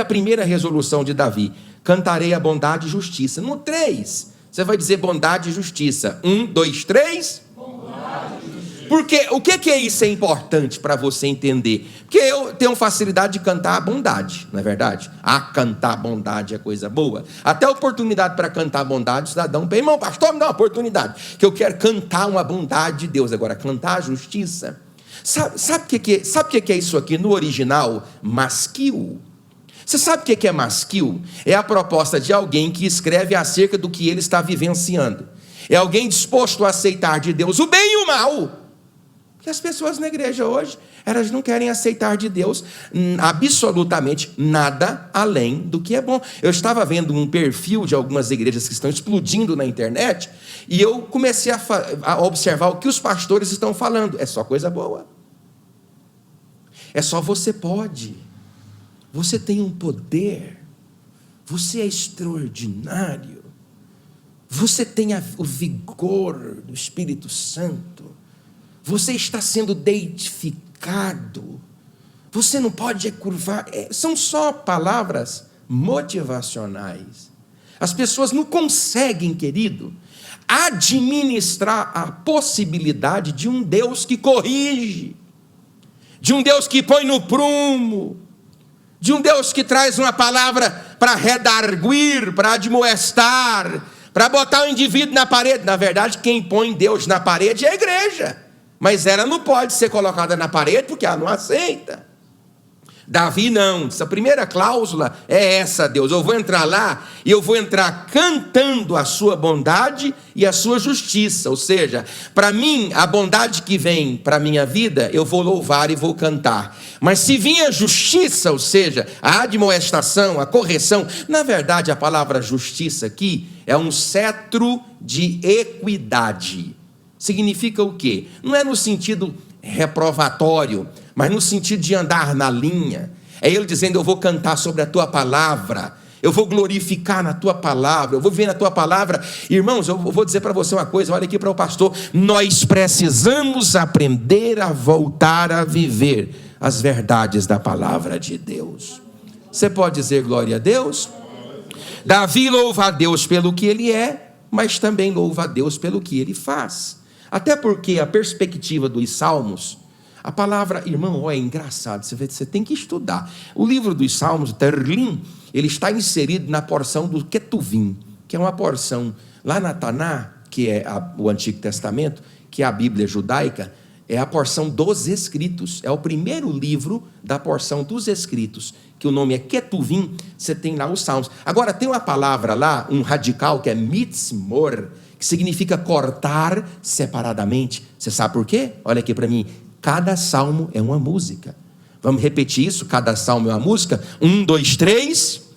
A primeira resolução de Davi: cantarei a bondade e justiça. No 3, você vai dizer bondade e justiça. 1, 2, 3. Porque o que é isso é importante para você entender? Porque eu tenho facilidade de cantar a bondade, não é verdade? Cantar a bondade é coisa boa. Até a oportunidade para cantar a bondade, o cidadão pede: irmão, pastor, me dá uma oportunidade, que eu quero cantar uma bondade de Deus. Agora, cantar a justiça. Sabe o que é isso aqui no original? Masquil. Você sabe o que é masquil? É a proposta de alguém que escreve acerca do que ele está vivenciando. É alguém disposto a aceitar de Deus o bem e o mal. Porque as pessoas na igreja hoje, elas não querem aceitar de Deus absolutamente nada além do que é bom. Eu estava vendo um perfil de algumas igrejas que estão explodindo na internet, e eu comecei a observar o que os pastores estão falando. É só coisa boa. É só você pode. Você tem um poder. Você é extraordinário. Você tem o vigor do Espírito Santo. Você está sendo deitificado. Você não pode curvar. São só palavras motivacionais. As pessoas não conseguem, querido, administrar a possibilidade de um Deus que corrige, de um Deus que põe no prumo, de um Deus que traz uma palavra para redarguir, para admoestar, para botar o indivíduo na parede. Na verdade, quem põe Deus na parede é a igreja. Mas ela não pode ser colocada na parede porque ela não aceita. Davi não, essa primeira cláusula é essa: Deus, eu vou entrar lá e eu vou entrar cantando a sua bondade e a sua justiça. Ou seja, para mim, a bondade que vem para a minha vida, eu vou louvar e vou cantar. Mas se vir a justiça, ou seja, a admoestação, a correção, na verdade a palavra justiça aqui é um cetro de equidade. Significa o quê? Não é no sentido reprovatório, mas no sentido de andar na linha. É ele dizendo: eu vou cantar sobre a tua palavra, eu vou glorificar na tua palavra, eu vou viver na tua palavra. Irmãos, eu vou dizer para você uma coisa, olha aqui para o pastor: nós precisamos aprender a voltar a viver as verdades da palavra de Deus. Você pode dizer glória a Deus? Davi louva a Deus pelo que ele é, mas também louva a Deus pelo que ele faz. Até porque a perspectiva dos Salmos, a palavra, irmão, é engraçado, você tem que estudar. O livro dos Salmos, Terlim, ele está inserido na porção do Ketuvim, que é uma porção lá na Taná, que é o Antigo Testamento, que é a Bíblia judaica, é a porção dos escritos. É o primeiro livro da porção dos escritos, que o nome é Ketuvim. Você tem lá os Salmos. Agora tem uma palavra lá, um radical, que é mitzmor, que significa cortar separadamente. Você sabe por quê? Olha aqui para mim: cada salmo é uma música. Vamos repetir isso? Cada salmo é uma música. 1, 2, 3.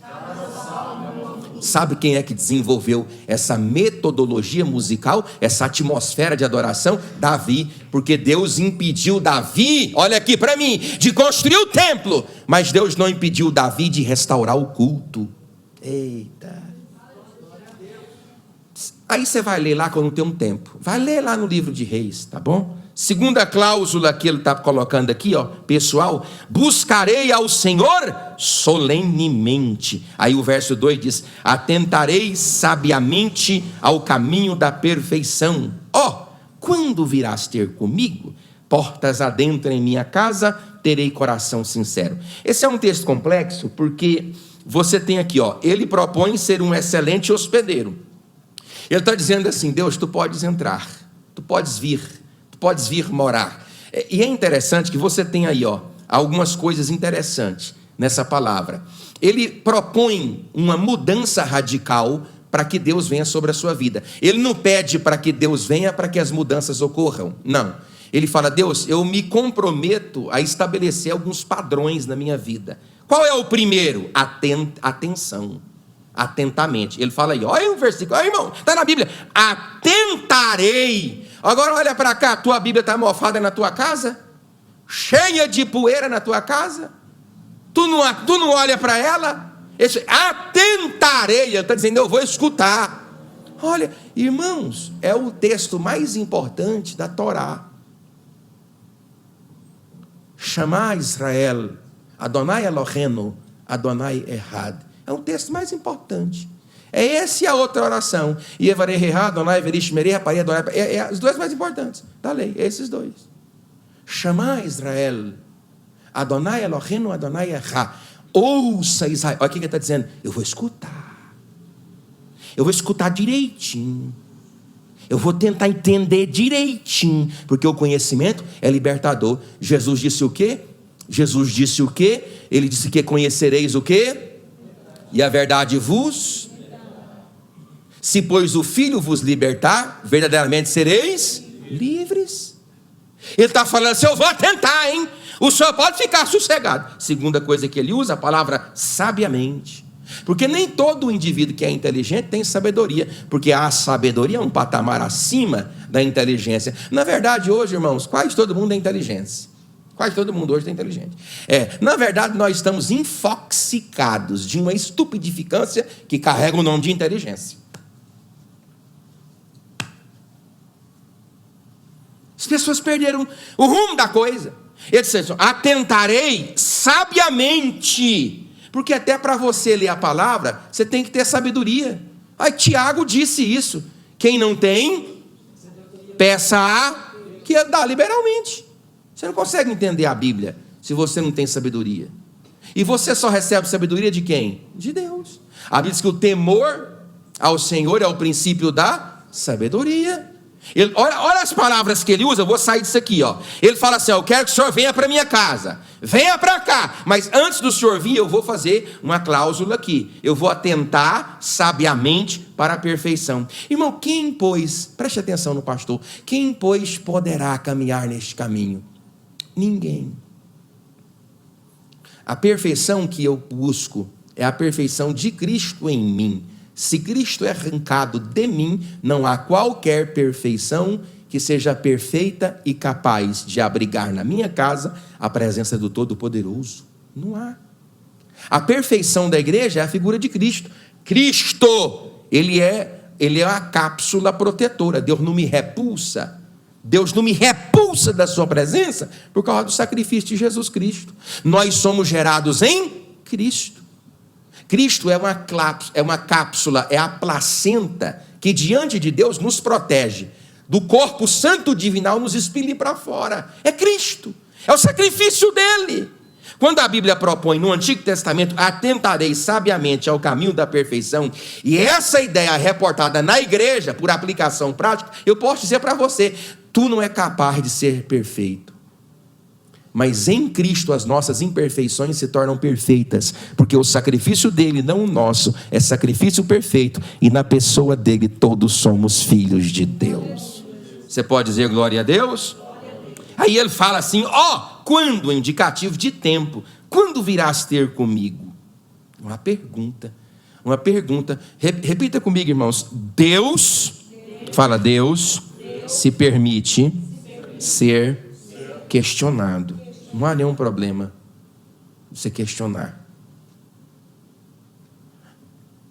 Sabe quem é que desenvolveu essa metodologia musical, essa atmosfera de adoração? Davi. Porque Deus impediu Davi, olha aqui para mim, de construir o templo, mas Deus não impediu Davi de restaurar o culto. Eita. Aí você vai ler lá quando tem um tempo. Vai ler lá no livro de Reis, tá bom? Segunda cláusula que ele está colocando aqui, ó, pessoal: buscarei ao Senhor solenemente. Aí o verso 2 diz: atentarei sabiamente ao caminho da perfeição. Ó, quando virás ter comigo, portas adentro em minha casa, terei coração sincero. Esse é um texto complexo, porque você tem aqui, ó, ele propõe ser um excelente hospedeiro. Ele está dizendo assim: Deus, tu podes entrar, tu podes vir morar. E é interessante que você tem aí, ó, algumas coisas interessantes nessa palavra. Ele propõe uma mudança radical para que Deus venha sobre a sua vida. Ele não pede para que Deus venha para que as mudanças ocorram, não. Ele fala: Deus, eu me comprometo a estabelecer alguns padrões na minha vida. Qual é o primeiro? Atenção. Atentamente. Ele fala aí, olha o versículo, olha, irmão, está na Bíblia: atentarei. Agora olha para cá, tua Bíblia está mofada na tua casa? Cheia de poeira na tua casa? Tu não olha para ela? Atentarei. Ele está dizendo: eu vou escutar. Olha, irmãos, é o texto mais importante da Torá. Chamar Israel, Adonai Elohenu, Adonai Echad. É um texto mais importante. É esse e a outra oração. Yevarei Echad, Adonai Verishmerei, Haparei, Adonai. É os dois mais importantes da lei, esses dois. Shama Israel, Adonai Elohenu, Adonai Echad. Ouça Israel. Olha o que ele está dizendo. Eu vou escutar. Eu vou escutar direitinho. Eu vou tentar entender direitinho, porque o conhecimento é libertador. Jesus disse o quê? Jesus disse o quê? Ele disse que conhecereis o quê? E a verdade vos... Se, pois, o Filho vos libertar, verdadeiramente sereis livres. Ele está falando assim, eu vou tentar, hein? O senhor pode ficar sossegado. Segunda coisa que ele usa, a palavra sabiamente. Porque nem todo indivíduo que é inteligente tem sabedoria, porque a sabedoria é um patamar acima da inteligência. Na verdade, hoje, irmãos, quase todo mundo é inteligente. Quase todo mundo hoje é inteligente. Na verdade, nós estamos infoxicados de uma estupidificância que carrega o nome de inteligência. As pessoas perderam o rumo da coisa. Ele disse assim, atentarei sabiamente. Porque até para você ler a palavra, você tem que ter sabedoria. Aí Tiago disse isso. Quem não tem, peça a que dá liberalmente. Você não consegue entender a Bíblia se você não tem sabedoria. E você só recebe sabedoria de quem? De Deus. A Bíblia diz que o temor ao Senhor é o princípio da sabedoria. Olha as palavras que ele usa, eu vou sair disso aqui, ó. Ele fala assim, eu quero que o senhor venha para minha casa, venha para cá, mas antes do senhor vir, eu vou fazer uma cláusula aqui, eu vou atentar sabiamente para a perfeição. Irmão, quem, pois, preste atenção no pastor, quem, pois, poderá caminhar neste caminho? Ninguém. A perfeição que eu busco é a perfeição de Cristo em mim. Se Cristo é arrancado de mim, não há qualquer perfeição que seja perfeita e capaz de abrigar na minha casa a presença do Todo-Poderoso. Não há. A perfeição da igreja é a figura de Cristo. Cristo, ele é a cápsula protetora. Deus não me repulsa. Deus não me repulsa da sua presença por causa do sacrifício de Jesus Cristo. Nós somos gerados em Cristo. Cristo é uma cápsula, é a placenta que diante de Deus nos protege. Do corpo santo divinal nos expele para fora. É Cristo, é o sacrifício dele. Quando a Bíblia propõe no Antigo Testamento, atentarei sabiamente ao caminho da perfeição, e essa ideia é reportada na igreja por aplicação prática, eu posso dizer para você, tu não é capaz de ser perfeito. Mas em Cristo as nossas imperfeições se tornam perfeitas, porque o sacrifício dele, não o nosso, é sacrifício perfeito, e na pessoa dele todos somos filhos de Deus. Você pode dizer glória a Deus? Aí ele fala assim, quando, indicativo de tempo, quando virás ter comigo? Uma pergunta, repita comigo, irmãos, Deus se permite ser questionado. Não há nenhum problema você questionar.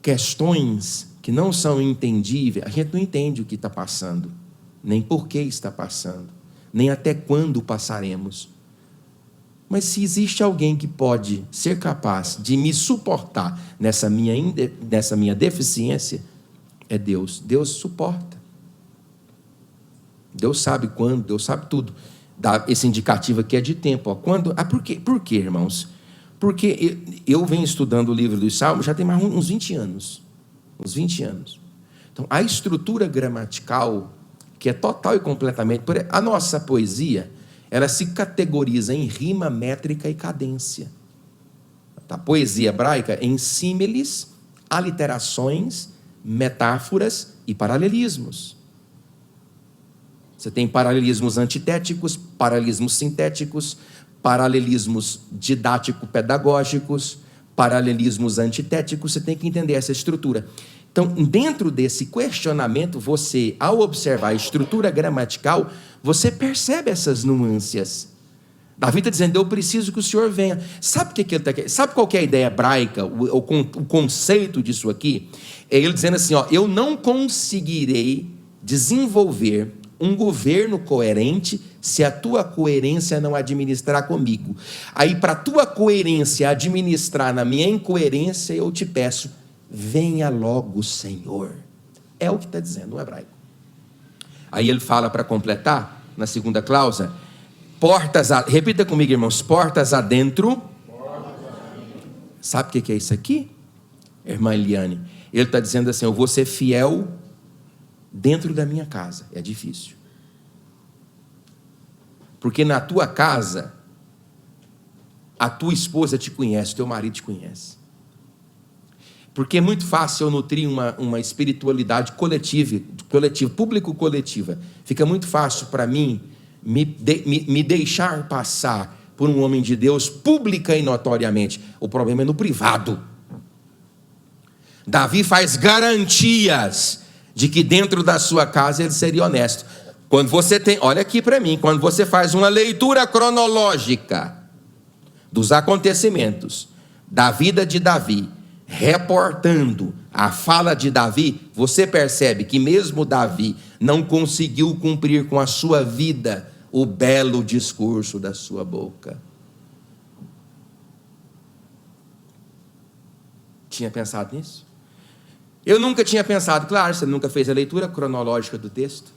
Questões que não são entendíveis, a gente não entende o que está passando, nem por que está passando, nem até quando passaremos. Mas se existe alguém que pode ser capaz de me suportar nessa minha deficiência, é Deus. Deus suporta. Deus sabe quando, Deus sabe tudo. Dá esse indicativo aqui é de tempo. Por quê, irmãos? Porque eu venho estudando o livro dos Salmos já tem mais uns 20 anos. Então, a estrutura gramatical, que é total e completamente... A nossa poesia, ela se categoriza em rima, métrica e cadência. A poesia hebraica em símiles, aliterações, metáforas e paralelismos. Você tem paralelismos antitéticos, paralelismos sintéticos, paralelismos didático-pedagógicos, paralelismos antitéticos. Você tem que entender essa estrutura. Então, dentro desse questionamento, você, ao observar a estrutura gramatical, você percebe essas nuances. Davi está dizendo, eu preciso que o Senhor venha. Sabe qual que é a ideia hebraica, o conceito disso aqui? É ele dizendo assim, eu não conseguirei desenvolver um governo coerente se a tua coerência não administrar comigo. Aí, para a tua coerência administrar na minha incoerência, eu te peço, venha logo, Senhor. É o que está dizendo no hebraico. Aí ele fala para completar, na segunda cláusula, repita comigo, irmãos, portas adentro. Sabe o que é isso aqui? Irmã Eliane, ele está dizendo assim, eu vou ser fiel dentro da minha casa. É difícil. Porque na tua casa, a tua esposa te conhece, o teu marido te conhece. Porque é muito fácil eu nutrir uma espiritualidade coletiva, público-coletiva. Fica muito fácil para mim me deixar passar por um homem de Deus pública e notoriamente. O problema é no privado. Davi faz garantias de que dentro da sua casa ele seria honesto. Quando você tem, olha aqui para mim, quando você faz uma leitura cronológica dos acontecimentos da vida de Davi, reportando a fala de Davi, você percebe que mesmo Davi não conseguiu cumprir com a sua vida o belo discurso da sua boca. Tinha pensado nisso? Eu nunca tinha pensado, claro, você nunca fez a leitura cronológica do texto.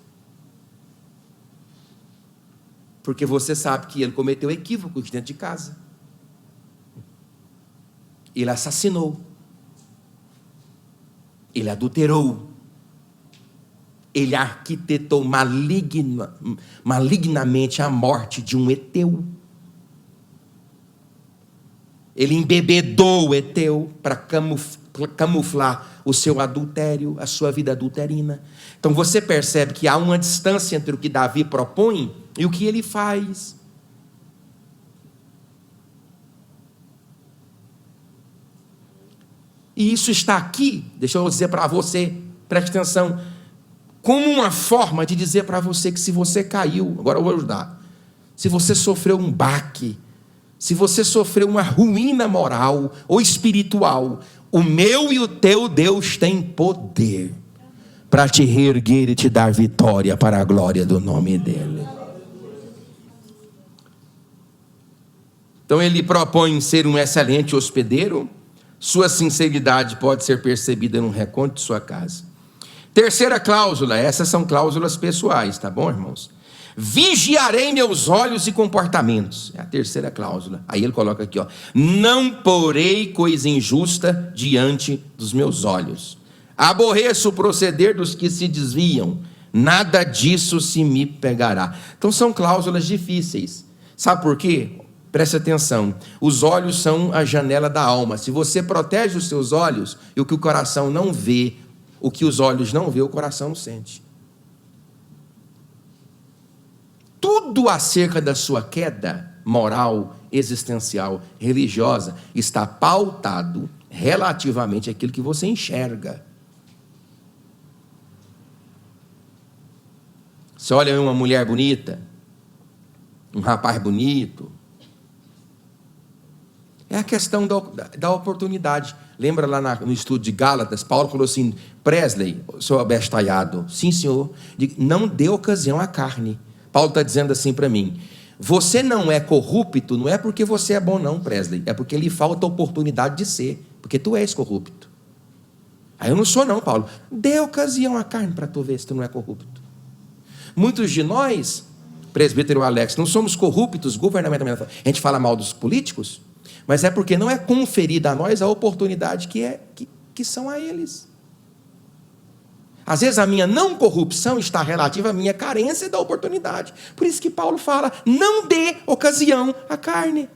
Porque você sabe que ele cometeu equívocos dentro de casa. Ele assassinou. Ele adulterou. Ele arquitetou malignamente a morte de um heteu. Ele embebedou o heteu para camuflar o seu adultério, a sua vida adulterina. Então você percebe que há uma distância entre o que Davi propõe e o que ele faz. E isso está aqui, deixa eu dizer para você, preste atenção, como uma forma de dizer para você que se você caiu, agora eu vou ajudar, se você sofreu um baque, se você sofreu uma ruína moral ou espiritual, o meu e o teu Deus tem poder para te reerguer e te dar vitória para a glória do nome dele. Então ele propõe ser um excelente hospedeiro. Sua sinceridade pode ser percebida num reconto de sua casa. Terceira cláusula, essas são cláusulas pessoais, tá bom, irmãos? Vigiarei meus olhos e comportamentos. É a terceira cláusula. Aí ele coloca aqui, ó, não porei coisa injusta diante dos meus olhos. Aborreço o proceder dos que se desviam. Nada disso se me pegará. Então são cláusulas difíceis. Sabe por quê? Preste atenção. Os olhos são a janela da alma. Se você protege os seus olhos, e o que o coração não vê, o que os olhos não vê, o coração não sente. Tudo acerca da sua queda moral, existencial, religiosa, está pautado relativamente àquilo que você enxerga. Você olha uma mulher bonita, um rapaz bonito, é a questão da oportunidade. Lembra lá no estudo de Gálatas, Paulo falou assim, Presley, seu abestalhado, sim senhor, não dê ocasião à carne. Paulo está dizendo assim para mim, você não é corrupto, não é porque você é bom não, Presley, é porque lhe falta oportunidade de ser, porque tu és corrupto. Aí eu não sou não, Paulo, dê ocasião à carne para tu ver se tu não é corrupto. Muitos de nós, presbítero Alex, não somos corruptos governamentalmente, a gente fala mal dos políticos, mas é porque não é conferida a nós a oportunidade que são a eles. Às vezes a minha não corrupção está relativa à minha carência da oportunidade. Por isso que Paulo fala, não dê ocasião à carne.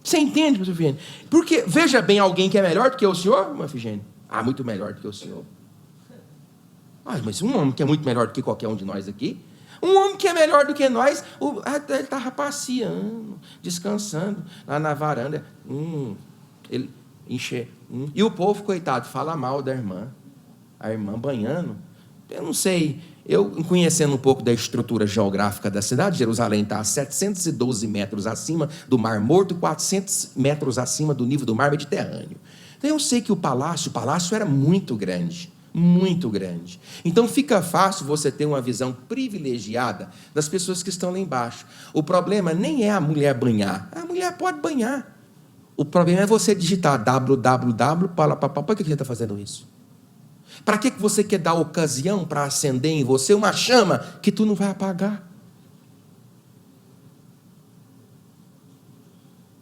Você entende, pastor Figênio? Porque, veja bem, alguém que é melhor do que o senhor, irmã Figênio? Ah, muito melhor do que o senhor. Ah, mas um homem que é muito melhor do que qualquer um de nós aqui, um homem que é melhor do que nós, ele estava passeando, descansando lá na varanda. Ele enche. E o povo, coitado, fala mal da irmã. A irmã banhando. Eu não sei, eu conhecendo um pouco da estrutura geográfica da cidade, Jerusalém está a 712 metros acima do Mar Morto, 400 metros acima do nível do Mar Mediterrâneo. Então eu sei que o palácio era muito grande. Muito grande. Então fica fácil você ter uma visão privilegiada das pessoas que estão lá embaixo. O problema nem é a mulher banhar. A mulher pode banhar. O problema é você digitar www. Para que você está fazendo isso? Para que você quer dar ocasião para acender em você uma chama que tu não vai apagar?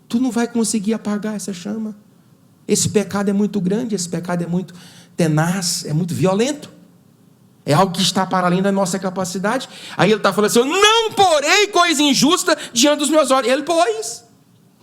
Tu não vai conseguir apagar essa chama. Esse pecado é muito grande, esse pecado é muito tenaz, é muito violento. É algo que está para além da nossa capacidade. Aí ele está falando assim: eu não porei coisa injusta diante dos meus olhos. Ele pôs.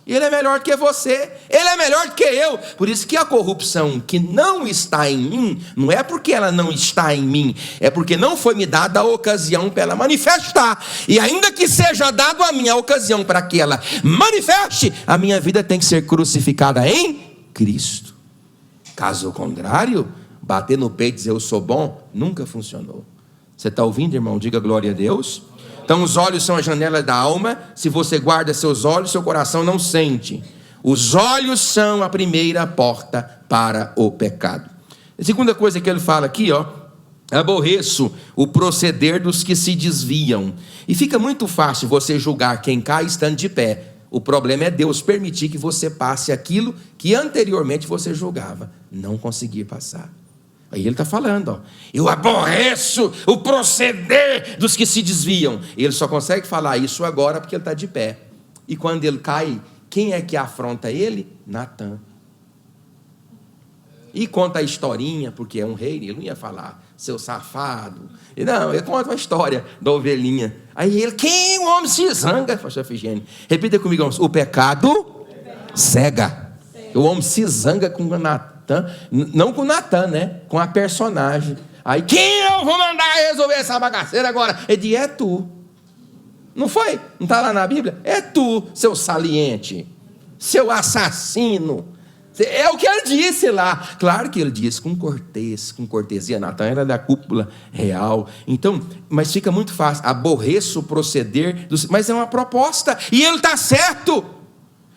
Ele é melhor que você, ele é melhor que eu. Por isso que a corrupção que não está em mim, não é porque ela não está em mim, é porque não foi me dada a ocasião para ela manifestar. E ainda que seja dado a mim a ocasião para que ela manifeste, a minha vida tem que ser crucificada em Cristo. Caso contrário, bater no peito e dizer eu sou bom, nunca funcionou. Você está ouvindo, irmão? Diga glória a Deus. Então os olhos são a janela da alma. Se você guarda seus olhos, seu coração não sente. Os olhos são a primeira porta para o pecado. A segunda coisa que ele fala aqui, aborreço o proceder dos que se desviam. E fica muito fácil você julgar quem cai estando de pé. O problema é Deus permitir que você passe aquilo que anteriormente você julgava não conseguir passar. Aí ele está falando, eu aborreço o proceder dos que se desviam. Ele só consegue falar isso agora porque ele está de pé. E quando ele cai, quem é que afronta ele? Natã. E conta a historinha, porque é um rei, ele não ia falar, seu safado. Não, ele conta uma história da ovelhinha. Aí ele, quem o homem se zanga? Pastor Efigênio, repita comigo, o pecado cega. O homem se zanga com o Natã. Não com o Natã, né? Com a personagem. Aí, quem eu vou mandar resolver essa bagaceira agora? Ele diz, é tu. Não foi? Não está lá na Bíblia? É tu, seu saliente, seu assassino. É o que ele disse lá. Claro que ele disse com cortesia. Natã era da cúpula real. Então, mas fica muito fácil. Aborreço o proceder mas é uma proposta. E ele está certo.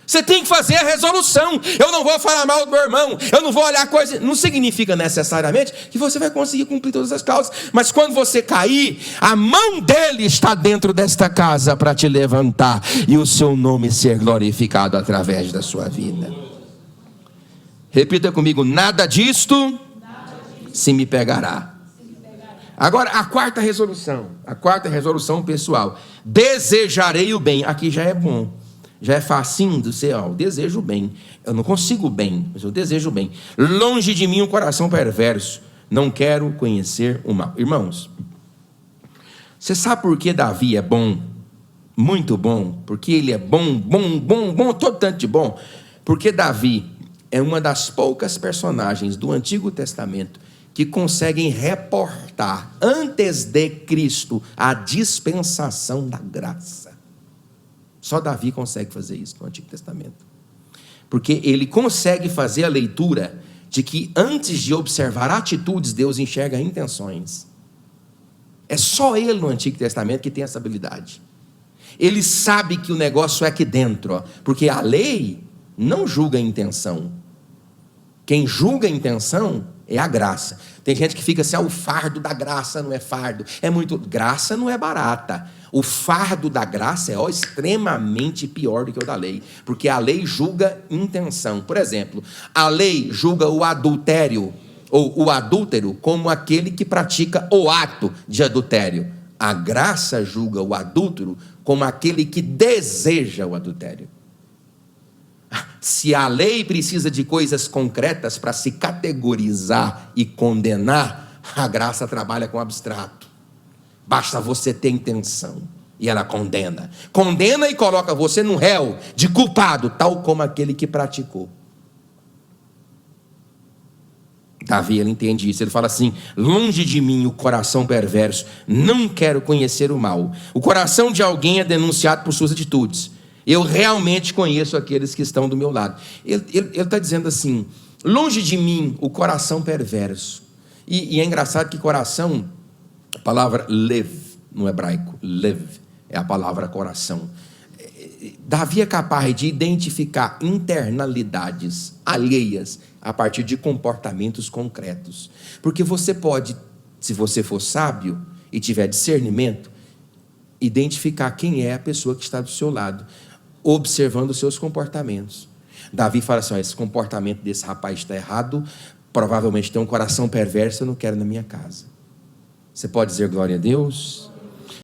Você tem que fazer a resolução. Eu não vou falar mal do meu irmão, eu não vou olhar coisa. Não significa necessariamente que você vai conseguir cumprir todas as causas. Mas quando você cair, a mão dele está dentro desta casa para te levantar e o seu nome ser glorificado através da sua vida. Repita comigo, nada disto se me pegará. Agora, a quarta resolução pessoal. Desejarei o bem. Aqui já é bom. Já é facinho do ser, eu desejo o bem. Eu não consigo o bem, mas eu desejo o bem. Longe de mim o coração perverso. Não quero conhecer o mal. Irmãos, você sabe por que Davi é bom? Muito bom. Porque ele é bom, todo tanto de bom. Porque Davi é uma das poucas personagens do Antigo Testamento que conseguem reportar, antes de Cristo, a dispensação da graça. Só Davi consegue fazer isso no Antigo Testamento. Porque ele consegue fazer a leitura de que antes de observar atitudes, Deus enxerga intenções. É só ele no Antigo Testamento que tem essa habilidade. Ele sabe que o negócio é aqui dentro, porque a lei não julga a intenção. Quem julga a intenção é a graça. Tem gente que fica assim, o fardo da graça não é fardo. Graça não é barata. O fardo da graça é extremamente pior do que o da lei. Porque a lei julga intenção. Por exemplo, a lei julga o adultério, ou o adúltero, como aquele que pratica o ato de adultério. A graça julga o adúltero como aquele que deseja o adultério. Se a lei precisa de coisas concretas para se categorizar e condenar, a graça trabalha com abstrato. Basta você ter intenção e ela condena. Condena e coloca você no réu de culpado, tal como aquele que praticou. Davi, ele entende isso. Ele fala assim, longe de mim o coração perverso, não quero conhecer o mal. O coração de alguém é denunciado por suas atitudes. Eu realmente conheço aqueles que estão do meu lado. Ele está dizendo assim, longe de mim o coração perverso. E é engraçado que coração, a palavra lev, no hebraico, lev, é a palavra coração. Davi é capaz de identificar internalidades alheias a partir de comportamentos concretos. Porque você pode, se você for sábio e tiver discernimento, identificar quem é a pessoa que está do seu lado, observando os seus comportamentos. Davi fala assim: esse comportamento desse rapaz está errado, provavelmente tem um coração perverso, eu não quero na minha casa. Você pode dizer glória a Deus?